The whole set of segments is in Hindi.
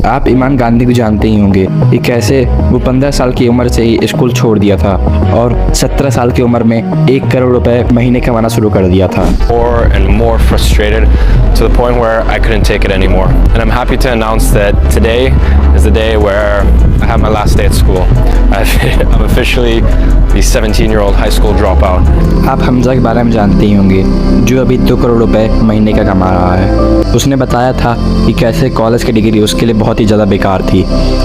आप इमाम गांधी को जानते ही होंगे कि कैसे वो 15 साल की उम्र से ही स्कूल छोड़ दिया था और 17 साल की उम्र में 1 करोड़ रुपए महीने कमाना शुरू कर दिया था। More and more frustrated to the point where I couldn't take it anymore. And I'm happy to announce that today is the day where I have my last day at school. I'm officially the 17-year-old high school dropout. आप हमजा के बारे में जानते ही होंगे जो अभी 2 करोड़ रुपए महीने का कमा रहा है। उसने बताया था कि कैसे कॉलेज की डिग्री उसके लिए बहुत ही ज़्यादा बेकार थी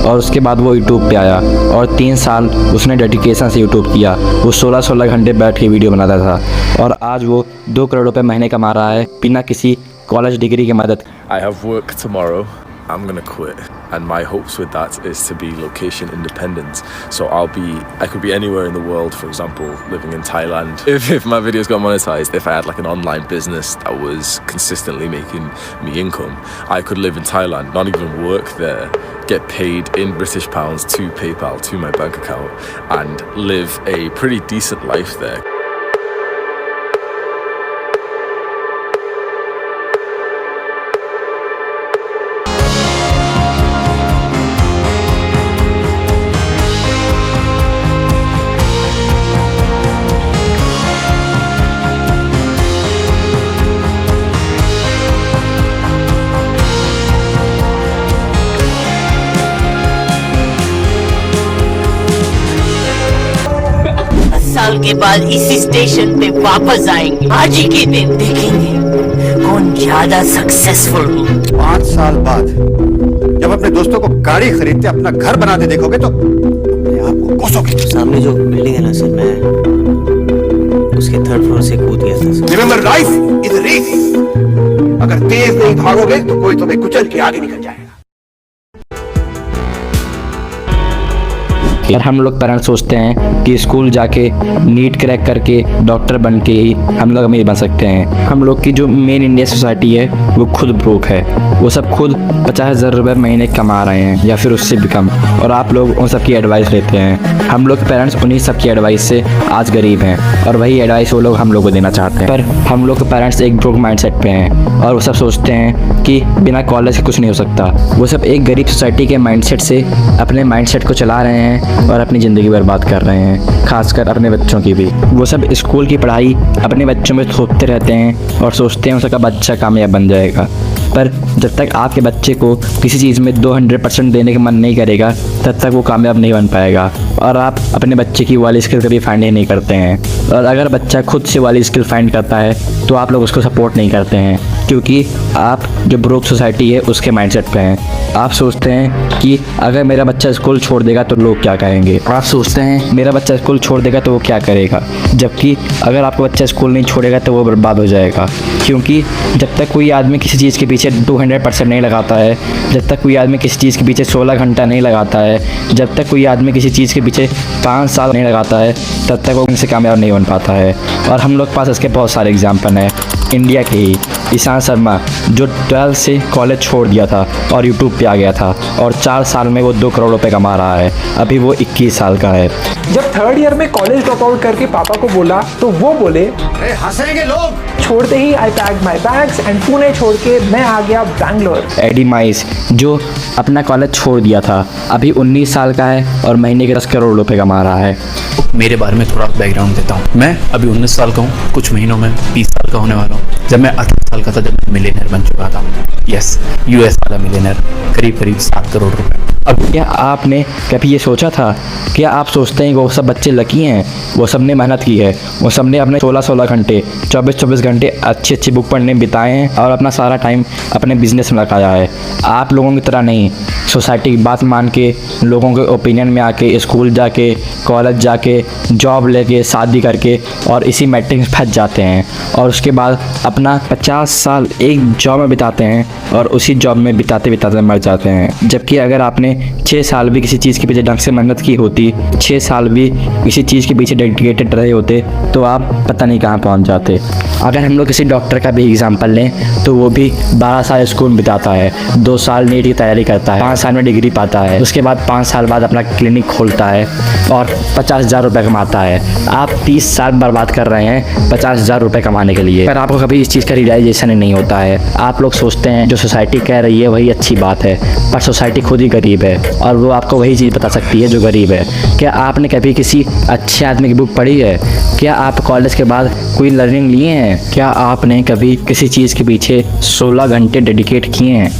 और उसके बाद वो यूट्यूब पे आया और 3 साल उसने डेडिकेशन से यूट्यूब किया। वो 16 घंटे बैठ के वीडियो बनाता था और आज वो 2 करोड़ रुपए महीने कमा रहा है बिना किसी कॉलेज डिग्री की मदद। I have work tomorrow. I'm gonna quit, and my hopes with that is to be location independent. So I could be anywhere in the world. For example, living in Thailand. If my videos got monetized, if I had like an online business that was consistently making me income, I could live in Thailand, not even work there, get paid in British pounds to PayPal to my bank account, and live a pretty decent life there. साल के बाद इसी स्टेशन पे वापस आएंगे। आज ही के दिन देखेंगे कौन ज्यादा सक्सेसफुल हो। 5 साल बाद जब अपने दोस्तों को गाड़ी खरीदते अपना घर बनाते देखोगे तो अपने आप को कोसोगे। सामने जो बिल्डिंग है ना सर, मैं उसके 3rd फ्लोर से कूद गया था sir. Remember life is race. अगर तेज नहीं भागोगे तो कोई तुम्हें कुचल के आगे निकल जाएगा। यार हम लोग पेरेंट्स सोचते हैं कि स्कूल जाके नीट क्रैक करके डॉक्टर बन के ही हम लोग अमीर बन सकते हैं। हम लोग की जो मेन इंडिया सोसाइटी है वो खुद ब्रोक है। वो सब खुद 50,000 रुपये महीने कमा रहे हैं या फिर उससे भी कम, और आप लोग उन सब की एडवाइस लेते हैं। हम लोग पेरेंट्स उन्हीं सब की एडवाइस से आज गरीब हैं और वही एडवाइस वो लोग हम लोग को देना चाहते हैं। पर हम लोग के पेरेंट्स एक ब्रोक माइंडसेट पे हैं और वो सब सोचते हैं कि बिना कॉलेज के कुछ नहीं हो सकता। वो सब एक गरीब सोसाइटी के माइंडसेट से अपने माइंडसेट को चला रहे हैं और अपनी ज़िंदगी बर्बाद कर रहे हैं, खासकर अपने बच्चों की भी। वो सब स्कूल की पढ़ाई अपने बच्चों में थोपते रहते हैं और सोचते हैं उसका बच्चा कामयाब बन जाएगा। पर जब तक आपके बच्चे को किसी चीज़ में 200% देने का मन नहीं करेगा तब तक वो कामयाब नहीं बन पाएगा। और आप अपने बच्चे की वाली स्किल कभी फाइंड ही नहीं करते हैं, और अगर बच्चा खुद से वाली स्किल फाइंड करता है तो आप लोग उसको सपोर्ट नहीं करते हैं, क्योंकि आप जो ब्रोक सोसाइटी है उसके माइंडसेट पे हैं। आप सोचते हैं कि अगर मेरा बच्चा स्कूल छोड़ देगा तो लोग क्या कहेंगे। आप सोचते हैं मेरा बच्चा स्कूल छोड़ देगा तो वो क्या करेगा, जबकि अगर आपका बच्चा स्कूल नहीं छोड़ेगा तो वो बर्बाद हो जाएगा। क्योंकि जब तक कोई आदमी किसी चीज़ के पीछे 200% नहीं लगाता है, जब तक कोई आदमी किसी चीज़ के पीछे 16 घंटा नहीं लगाता है, जब तक कोई आदमी किसी चीज़ के पीछे 5 साल नहीं लगाता है, तब तक वो उनसे कामयाब नहीं बन पाता है। और हम लोग के पास इसके बहुत सारे एग्जाम्पल हैं। इंडिया के ही ईशान शर्मा जो 12 से कॉलेज छोड़ दिया था और यूट्यूब पे आ गया था और 4 साल में वो 2 करोड़ रुपए कमा रहा है। अभी वो 21 साल का है। जब 3rd ईयर में कॉलेज ड्रॉप आउट करके पापा को बोला तो वो बोले हंसेंगे लोग। छोड़ते ही I packed my bags and Pune छोड़ के मैं आ गया बैंगलोर। एडी माइस जो अपना कॉलेज छोड़ दिया था अभी 19 साल का है और महीने के 10 करोड़ रुपए कमा रहा है। मेरे बारे में थोड़ा बैकग्राउंड देता हूँ। मैं अभी 19 साल का हूँ, कुछ महीनों में 20 साल का होने वाला हूँ। जब मैं 18 साल का था जब मैं मिलियनर बन चुका था। यस, US वाला मिलियनर, करीब 7 करोड़ रुपए। अब क्या आपने कभी ये सोचा था, क्या आप सोचते हैं कि वो सब बच्चे लकी हैं? वो सब ने मेहनत की है, वो सब ने अपने 16 घंटे 24 घंटे अच्छी बुक पढ़ने में बिताए हैं और अपना सारा टाइम अपने बिजनेस में लगाया है। आप लोगों की तरह नहीं, सोसाइटी की बात मान के, लोगों के ओपिनियन में आके, स्कूल जाके, कॉलेज जाके, जॉब लेके, शादी करके और इसी मैट्रिक्स फंस जाते हैं और उसके बाद अपना 50 साल एक जॉब में बिताते हैं और उसी जॉब में बिताते बिताते मर जाते हैं। जबकि अगर आपने 6 साल भी किसी चीज़ के पीछे ढंग से मेहनत की होती, 6 साल भी किसी चीज़ के पीछे डेडिकेटेड रहे होते तो आप पता नहीं कहाँ पहुँच जाते। अगर हम लोग किसी डॉक्टर का भी एग्जांपल लें तो वो भी 12 साल स्कूल में बिताता है, 2 साल नीट की तैयारी करता है, 5 5 साल में डिग्री पाता है, उसके बाद 5 साल बाद अपना क्लिनिक खोलता है और 50,000 रुपये कमाता है। आप 30 साल बर्बाद कर रहे हैं 50,000 रुपये कमाने के लिए, पर आपको कभी इस चीज़ का रियलाइजेशन नहीं होता है। आप लोग सोचते हैं जो सोसाइटी कह रही है वही अच्छी बात है, पर सोसाइटी खुद ही गरीब है और वो आपको वही चीज़ बता सकती है जो गरीब है। क्या आपने कभी किसी अच्छे आदमी की बुक पढ़ी है? क्या आप कॉलेज के बाद कोई लर्निंग लिए हैं? क्या आपने कभी किसी चीज़ के पीछे 16 घंटे डेडिकेट किए हैं?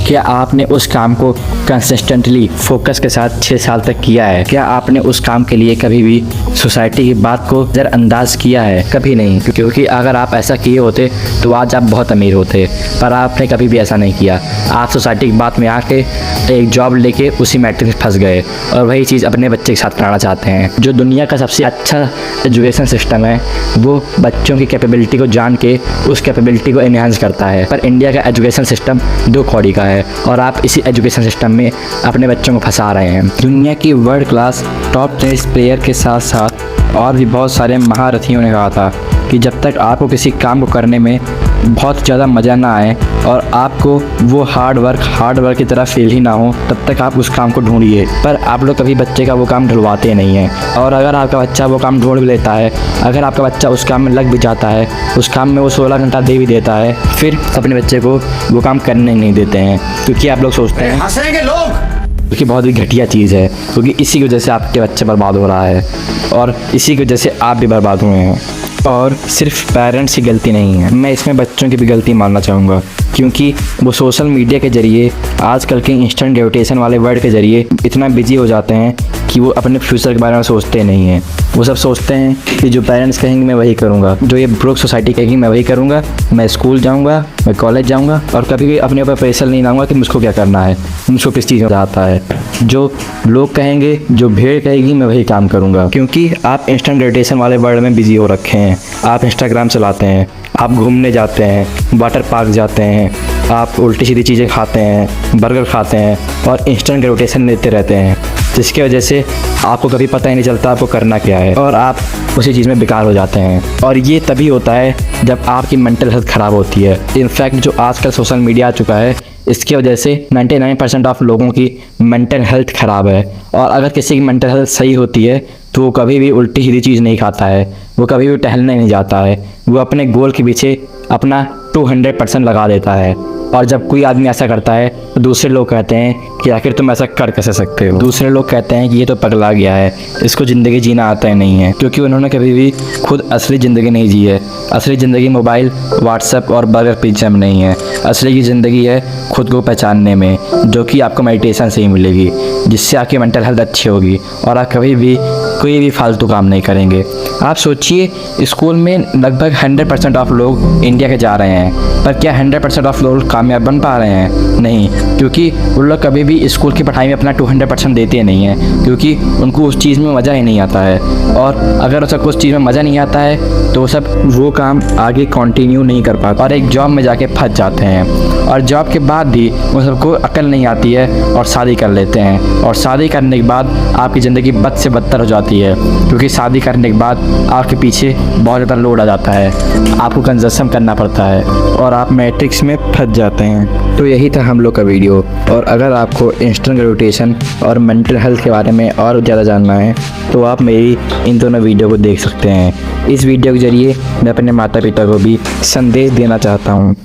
क्या आपने उस काम को कंसिस्टेंटली फोकस के साथ 6 साल तक किया है? क्या आपने उस काम के लिए कभी भी सोसाइटी की बात को नज़रअंदाज किया है? कभी नहीं, क्योंकि अगर आप ऐसा किए होते तो आज आप बहुत अमीर होते, पर आपने कभी भी ऐसा नहीं किया। आप सोसाइटी की बात में आके एक जॉब लेके उसी मैट्रिक्स में फंस गए और वही चीज़ अपने बच्चे के साथ कराना चाहते हैं। जो दुनिया का सबसे अच्छा एजुकेशन सिस्टम है वो बच्चों की कैपेबिलिटी को जान के उस कैपेबिलिटी को एनहांस करता है, पर इंडिया का एजुकेशन सिस्टम 2 कौड़ी का है और आप इसी एजुकेशन सिस्टम में अपने बच्चों को फंसा रहे हैं। दुनिया की world class top tennis player के साथ साथ और भी बहुत सारे महारथियों ने कहा था कि जब तक आपको किसी काम को करने में बहुत ज़्यादा मज़ा ना आए और आपको वो हार्ड वर्क की तरह फील ही ना हो, तब तक आप उस काम को ढूंढिए। पर आप लोग कभी बच्चे का वो काम ढूंढवाते नहीं हैं, और अगर आपका बच्चा वो काम ढूंढ भी लेता है, अगर आपका बच्चा उस काम में लग भी जाता है, उस काम में वो 16 घंटा दे भी देता है, फिर अपने बच्चे को वो काम करने नहीं देते हैं, क्योंकि आप लोग सोचते हैं हंसेंगे लोग। क्योंकि बहुत ही घटिया चीज़ है, क्योंकि इसी की वजह से आपके बच्चे बर्बाद हो रहा है और इसी की वजह से आप भी बर्बाद हुए हैं। और सिर्फ पेरेंट्स की गलती नहीं है, मैं इसमें बच्चों की भी गलती मानना चाहूँगा, क्योंकि वो सोशल मीडिया के ज़रिए आजकल के इंस्टेंट ग्रेटिफिकेशन वाले वर्ड के ज़रिए इतना बिजी हो जाते हैं कि वो अपने फ्यूचर के बारे में सोचते नहीं हैं। वो सब सोचते हैं कि जो पेरेंट्स कहेंगे मैं वही करूँगा, जो ये ब्रोक सोसाइटी कहेगी मैं वही करूँगा, मैं स्कूल जाऊँगा, मैं कॉलेज जाऊँगा और कभी भी अपने ऊपर प्रेशर नहीं लाऊंगा कि मुझको क्या करना है, मुझको किस चीज़ में आता है। जो लोग कहेंगे, जो भीड़ कहेगी, मैं वही काम करूँगा, क्योंकि आप इंस्टेंट ग्रेटिफिकेशन वाले वर्ड में बिजी हो रखे हैं। आप इंस्टाग्राम चलाते हैं, आप घूमने जाते हैं, वाटर पार्क जाते हैं, आप उल्टी सीधी चीज़ें खाते हैं, बर्गर खाते हैं और इंस्टेंट ग्रेटिफिकेशन लेते रहते हैं, जिसकी वजह से आपको कभी पता ही नहीं चलता आपको करना क्या है और आप उसी चीज़ में बेकार हो जाते हैं। और ये तभी होता है जब आपकी मेंटल हेल्थ ख़राब होती है। इनफैक्ट जो आजकल सोशल मीडिया आ चुका है, इसकी वजह से 99% ऑफ लोगों की मेंटल हेल्थ ख़राब है। और अगर किसी की मेंटल हेल्थ सही होती है तो वो कभी भी उल्टी सीधी चीज़ नहीं खाता है, वो कभी भी टहलने नहीं जाता है, वो अपने गोल के पीछे अपना 200% लगा देता है। और जब कोई आदमी ऐसा करता है तो दूसरे लोग कहते हैं कि आखिर तुम ऐसा कर कैसे सकते हो। दूसरे लोग कहते हैं कि ये तो पगला गया है, इसको ज़िंदगी जीना आता ही नहीं है, क्योंकि उन्होंने कभी भी खुद असली ज़िंदगी नहीं जी है। असली ज़िंदगी मोबाइल, व्हाट्सएप और बर्गर पिज्जा में नहीं है। असली की ज़िंदगी है खुद को पहचानने में, जो कि आपको मेडिटेशन से ही मिलेगी, जिससे आपकी मेंटल हेल्थ अच्छी होगी और आप कभी भी कोई भी फालतू काम नहीं करेंगे। आप सोचिए, स्कूल में लगभग 100% ऑफ लोग इंडिया के जा रहे हैं, पर क्या 100% ऑफ लोग कामयाब बन पा रहे हैं? नहीं, क्योंकि उन लोग कभी भी स्कूल की पढ़ाई में अपना 200% देते नहीं हैं, क्योंकि उनको उस चीज़ में मज़ा ही नहीं आता है। और अगर सबको उस चीज़ में मज़ा नहीं आता है तो सब वो काम आगे कंटिन्यू नहीं कर पाते और एक जॉब में जाके फंस जाते हैं। और जॉब के बाद भी उन सबको अकल नहीं आती है और शादी कर लेते हैं, और शादी करने के बाद आपकी ज़िंदगी बद से बदतर हो जाती है, क्योंकि शादी करने के बाद आपके पीछे बहुत ज़्यादा लोड आ जाता है, आपको कंजप्शन करना पड़ता है और आप मैट्रिक्स में फंस जाते हैं। तो यही था हम लोग का वीडियो, और अगर आपको इंस्टेंट ग्रेटिफिकेशन और मेंटल हेल्थ के बारे में और ज़्यादा जानना है तो आप मेरी इन दोनों वीडियो को देख सकते हैं। इस वीडियो के ज़रिए मैं अपने माता पिता को भी संदेश देना चाहता हूँ।